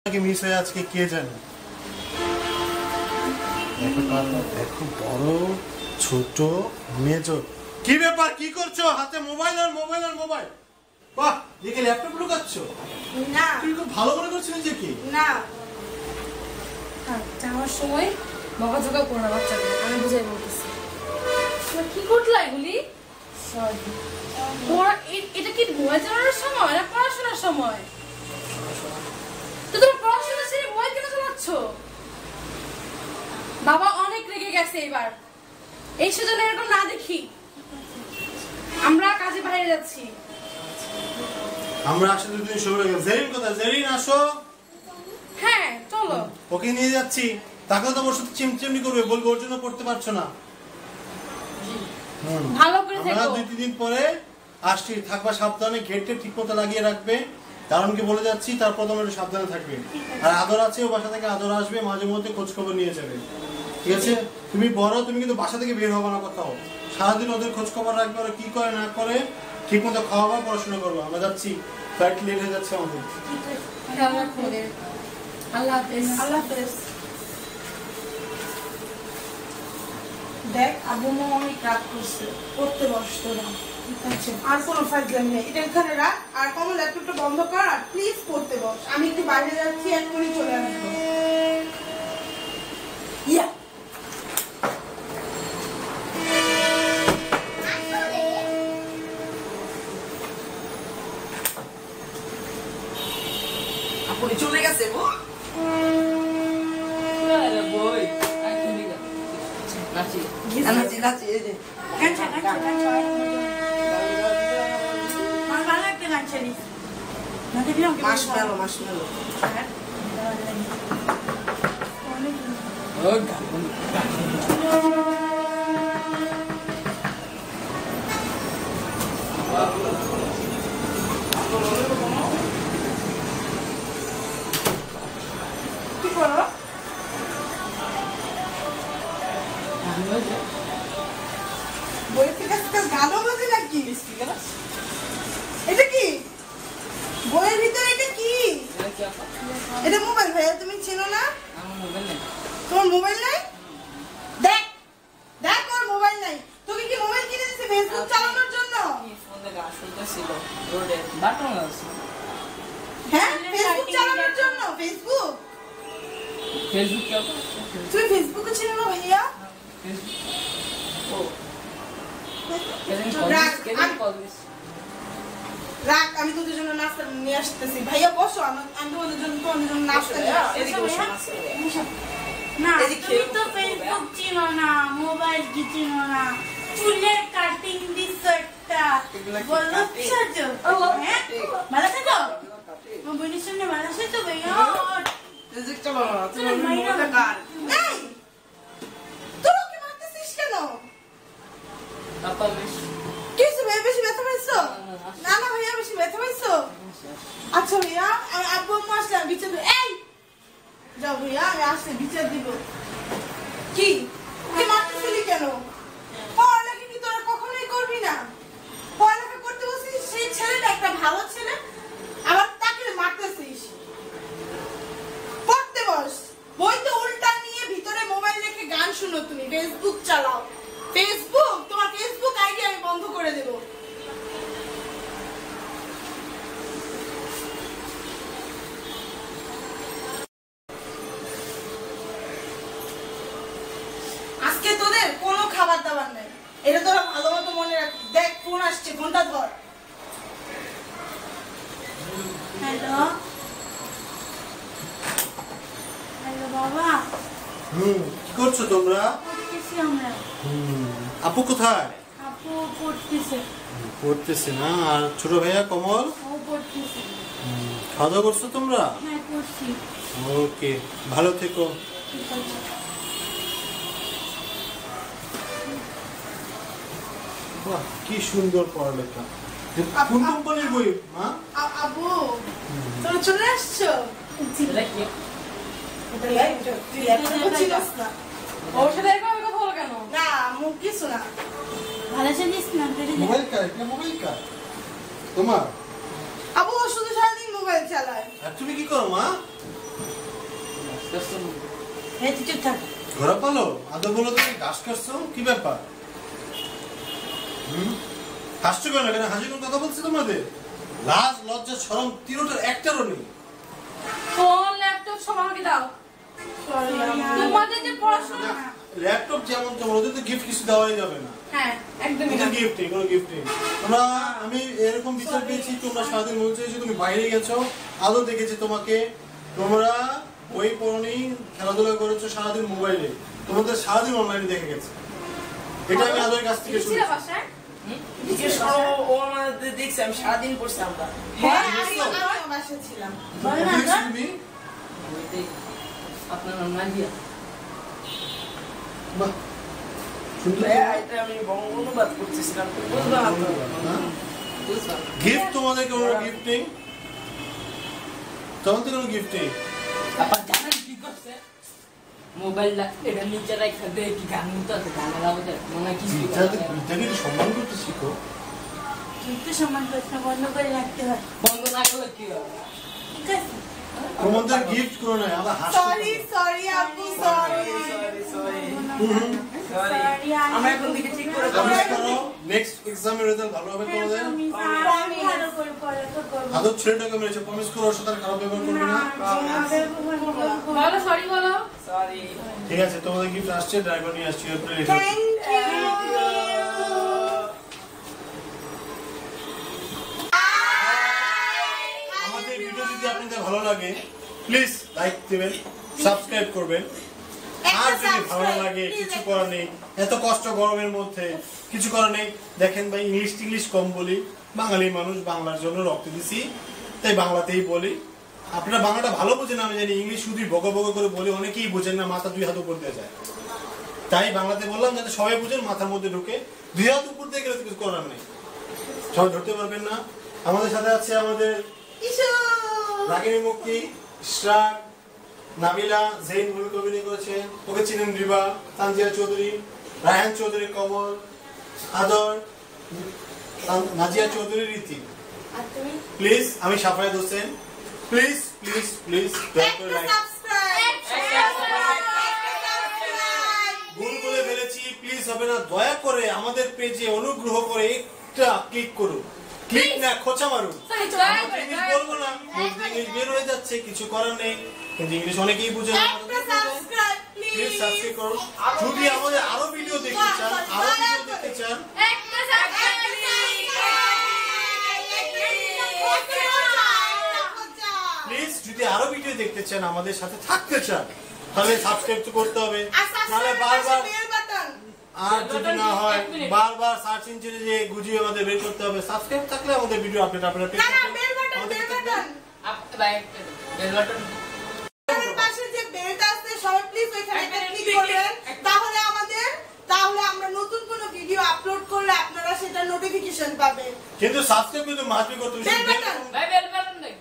Miss হয়ে আজকে কে জানে। দেখো বড় ছোট মেজো, কি ব্যাপার, কি করছো? হাতে মোবাইল আর মোবাইল আর মোবাইল। বাহ, দেখে ল্যাপটপ লুকাচ্ছো? না, তুমি খুব ভালো মনে করছো নিজেকে? না, যাওয়ার সময় বকাঝকা করো না বাচ্চাকে, আমি বুঝাই বলতেছি। কি করলা এগুলি? এটা কি মোবাইল চালানোর সময় না পড়াশোনার সময়? তো তুমি পড়াশোনা ছেড়ে মোবাইল কেন চালাচ্ছ? বাবা অনেক রেগে গেছে এবার, এই সুযোগে এরকম না দেখি। আমরা কাজে বাইরে যাচ্ছি। আমরা আসলে দুদিন সময় লাগে। জেরিন কোথায়? জেরিন আসো। হ্যাঁ চলো। ওকে নিয়ে যাচ্ছি। তাকে তো ওর সাথে চিমচিমনি করবে, বলবো ওর জন্য পড়তে পারছো না। ভালো করে আমরা থেকো। 2-3 দিন পরে আসছি, থাকবা সাবধানে, গেটে ঠিক মতো লাগিয়ে রাখবে। কারণ কি বলে যাচ্ছি, তারপর তোমরা একটু সাবধানে থাকবে। আর আদর আছে, ও বাসা থেকে আদর আসবে, মাঝে মধ্যে খোঁজ খবর নিয়ে যাবে, ঠিক আছে? তুমি বড়, তুমি কিন্তু বাসা থেকে বের হবা না কোথাও। সারাদিন ওদের খোঁজ খবর রাখবে, ওরা কি করে না করে, ঠিক মতো খাওয়াবা, পড়াশোনা করবো। আমরা যাচ্ছি, ফ্লাইট লেট হয়ে যাচ্ছে আমাদের। আল্লাহ হাফেজ। আল্লাহ হাফেজ। দেখ, আব্বু মা অনেক রাগ করছে, পড়তে বস তোরা। আর কোনো ফাজলামি নেই, এটা এখানে রাখ। আর কমল ল্যাপটপটা বন্ধ কর, আর প্লিজ পড়তে বস। আমি একটু বাইরে যাচ্ছি, এক্ষুনি চলে আসবো। ইয়া আপনি চলে গেছে গো। বই নাচি নাচি নাচি এই যে গানছা গানছা গানছা আমার ভালো একটা গানছা নি না দেখলাম কি মাশমেলো মাশমেলো ও গান কি করো? বই থেকে গানও বাজে নাকি? এটা কি বইয়ের ভিতরে? এটা কি? এটা মোবাইল ভাইয়া, তুমি চেনো না? তোমার মোবাইল নাই? দেখ দেখ, ওর মোবাইল নাই। তুমি কি মোবাইল কিনে দিয়েছে ফেসবুক চালানোর জন্য? হ্যাঁ, ফেসবুক চালানোর জন্য। ফেসবুক তুমি ফেসবুকে ছিল না ভাইয়া? রাখ, আমি তোদের জন্য নাস্তা নিয়ে আসতেছি। ভাইয়া বসো, আমি তোমাদের জন্য নাস্তা নিয়ে আসতেছি। না, তুমি তো ফেসবুক চিনো না, মোবাইল কি চিনো না, চুলের কাটিং দিচ্ছ একটা, বললো সাজো। হ্যাঁ, ভালো থাকো। আমার বোনের সামনে ভালো সাজো ভাইয়া। চলো না, তুমি মোবাইলটা কার? এই, তুই ওকে মারতেছিস কেন? কিছু বেশি ব্যথা পাইছো? না না ভাইয়া, বেশি ব্যথা পাইছো? আচ্ছা ভাইয়া, আমি আব্বু আম্মু আসলাম, বিচার দিব। এই যাও ভাইয়া, আমি আসছি, বিচার দিব। কি ওকে মারতেছিলি কেন? পড়ালেখা কি তোরা কখনোই করবি না? পড়ালেখা করতে বলছিস, সেই ছেলেটা একটা ভালো ছেলে, আবার তাকে মারতেছিস। পড়তে বস। বই তো উল্টা নিয়ে ভিতরে মোবাইল রেখে গান শুনো, তুমি ফেসবুক চালাও। ফেসবুক, তোমার ফেসবুক আইডি আমি বন্ধ করে দেব। আজকে তোদের কোনো খাবার দাবার নাই, এটা তোরা ভালো মতো মনে রাখ। দেখ, ফোন আসছে, ফোনটা ধর। হ্যালো হ্যালো বাবা, কি করছো তোমরা? পড়তেছি আমরা। আপু কোথায়? আপু পড়তেছে। পড়তেছে না? আর ছোট ভাইয়া কমল? ও পড়তেছে। খাওয়া দাওয়া করছো তোমরা? হ্যাঁ পড়ছি। ওকে, ভালো থেকো। ঠিক আছে। বাহ, কি সুন্দর পড়ালেখা। কোন কোম্পানির বই মা? আবু, তোরা চলে আসছো? তুই ল্যাপটপ ছিলিস না? ওর সাথে এরকম কথা বলো কেন? না, মুখ কিছু না। ভালো সাজিস না? মোবাইল কার? এটা মোবাইল কার? তোমার? আবু শুধু সারাদিন মোবাইল চালায়। আর তুমি কি করো মা? এই তুই চুপ থাক। ঘোরা পালো আদৌ বলো তুমি ঘাস কাটছো কি ব্যাপার? হাসছো কেন? এখানে হাসি কোন কথা বলছি তোমাদের? লাজ লজ্জা শরম তিনটার একটারও নেই। ফোন ল্যাপটপ সব আমাকে দাও। Sorry, তোমাদের যে পড়াশোনা, ল্যাপটপ যেমন তোমার ওদের তো গিফট কিছু দেওয়াই যাবে না। হ্যাঁ একদমই এটা না। গিফট কোনো গিফট নেই। তোমরা আমি এরকম বিচার পেয়েছি তোমরা সারাদিন মনে হচ্ছে তুমি বাইরে গেছো আদৌ দেখেছি তোমাকে তোমরা বই পড়নি খেলাধুলা করেছো সারাদিন মোবাইলে তোমাদের সারাদিন অনলাইনে দেখে গেছে এটা আমি আদৌর কাছ থেকে ছিল শুনেছি। বাসায়? জিজ্ঞেস করো, ও আমাদের দেখছে, আমি সারাদিন পড়ছি আমরা। হ্যাঁ আমিও বাসায় ছিলাম। বল না দেখছো গো। তুমি? আপনার নাম নাদিয়া। বাহ, সুন্দর। ভাইয়া, এটা আমি বঙ্গ অনুবাদ করতেছিলাম, তুমি বুঝবা না তো? হ্যাঁ? বুঝবা। গিফট তোমাদের কোনো গিফট নেই? তোমাদের কোনো গিফট নেই? আপনার জানেন কি করছে? মোবাইলটা এটা নিচে রাখা দেয় কি গান মতো আছে গানের আওয়াজে মনে হয় কিছু বিদ্যাকে সম্মান করতে শিখো। কিন্তু সম্মান প্রশ্ন বন্ধ করে রাখতে হয়। বন্ধ না করলে কি হবে? ঠিক আছে? তোমাদের গিফট করো না আবার হাসতে সরি সরি আপু সরি। Sorry. Sorry, আমরা এখন থেকে ঠিক করে প্রমিস করো নেক্সট এক্সামের রেজাল্ট ভালো হবে তোমাদের। আমি ভালো করে পড়াশোনা করবো। আদৌ ছেলেটাকে মেরেছে প্রমিস করো ওর সাথে আর খারাপ ব্যবহার করবে না। বলো সরি বলো। সরি। ঠিক আছে তোমাদের গিফট আসছে ড্রাইভার নিয়ে আসছি এরপরে রেখে দাও। Thank you. আমাদের ভিডিও যদি আপনাদের ভালো লাগে প্লিজ লাইক দিবেন সাবস্ক্রাইব করবেন আর যদি ভালো না লাগে কিছু করার নেই এত কষ্ট গরমের মধ্যে কিছু করার নেই দেখেন ভাই ইংলিশ কম বলি বাঙালি মানুষ বাংলার জন্য রক্ত দিছি তাই বাংলাতেই বলি আপনারা বাংলাটা ভালো বোঝেন আমি জানি ইংলিশ শুধু বকা বকা করে বলি অনেকেই বোঝেন না মাথা দুই হাত উপর দিয়ে যায় তাই বাংলাতে বললাম যাতে সবাই বুঝেন মাথার মধ্যে ঢুকে দুই হাত উপর দিয়ে গেলে তো কিছু করার নেই সবাই ধরতে পারবেন না আমাদের সাথে আছে আমাদের ইসু রাগিনী মুক্তি ইশরাক নাবিলা জেইন ভূমিকা অভিনয় করেছেন ওকে চিনেন রিবা তানজিয়া চৌধুরী রায়হান চৌধুরী কমল আদর নাজিয়া চৌধুরী রীতি আর তুমি? প্লিজ আমি Safayat Hossain please please please দয়া করে একটা লাইক সাবস্ক্রাইব। ভুল করে ফেলেছি প্লিজ হবে না দয়া করে আমাদের পেজে অনুগ্রহ করে একটা ক্লিক করুন ক্লিক না খোঁচা মারুন সরি দয়া আমরা করে, ইংলিশ দয়া বলবো না ইংলিশ বের হয়ে যাচ্ছে কিছু করার নেই কিন্তু ইংলিশ অনেকেই বুঝে না একটা সাবস্ক্রাইব প্লিজ প্লিজ। সাবস্ক্রাইব করুন যদি আমাদের আরো ভিডিও দেখতে চান আরো ভিডিও দেখতে চান একটা সাবস্ক্রাইব প্লিজ যদি আরো ভিডিও দেখতে চান আমাদের সাথে থাকতে চান তাহলে সাবস্ক্রাইব তো করতে হবে নাহলে বারবার আর যদি না হয় বারবার সার্চ ইঞ্জিনে যে গুজিয়ে আমাদের বের করতে হবে সাবস্ক্রাইব থাকলে আমাদের ভিডিও আপডেট আপনারা পেয়ে যাবেন ভাই বেল বাটন পাশে যে বেলটা আছে সবাই প্লিজ ওইখানে একটা ক্লিক করবেন তাহলে আমরা নতুন কোনো ভিডিও আপলোড করলে আপনারা সেটা নোটিফিকেশন পাবেন। কিন্তু সাবস্ক্রাইব কিন্তু মাস্ট করতে হবে বেল বাটন ভাই বেল বাটন দেখ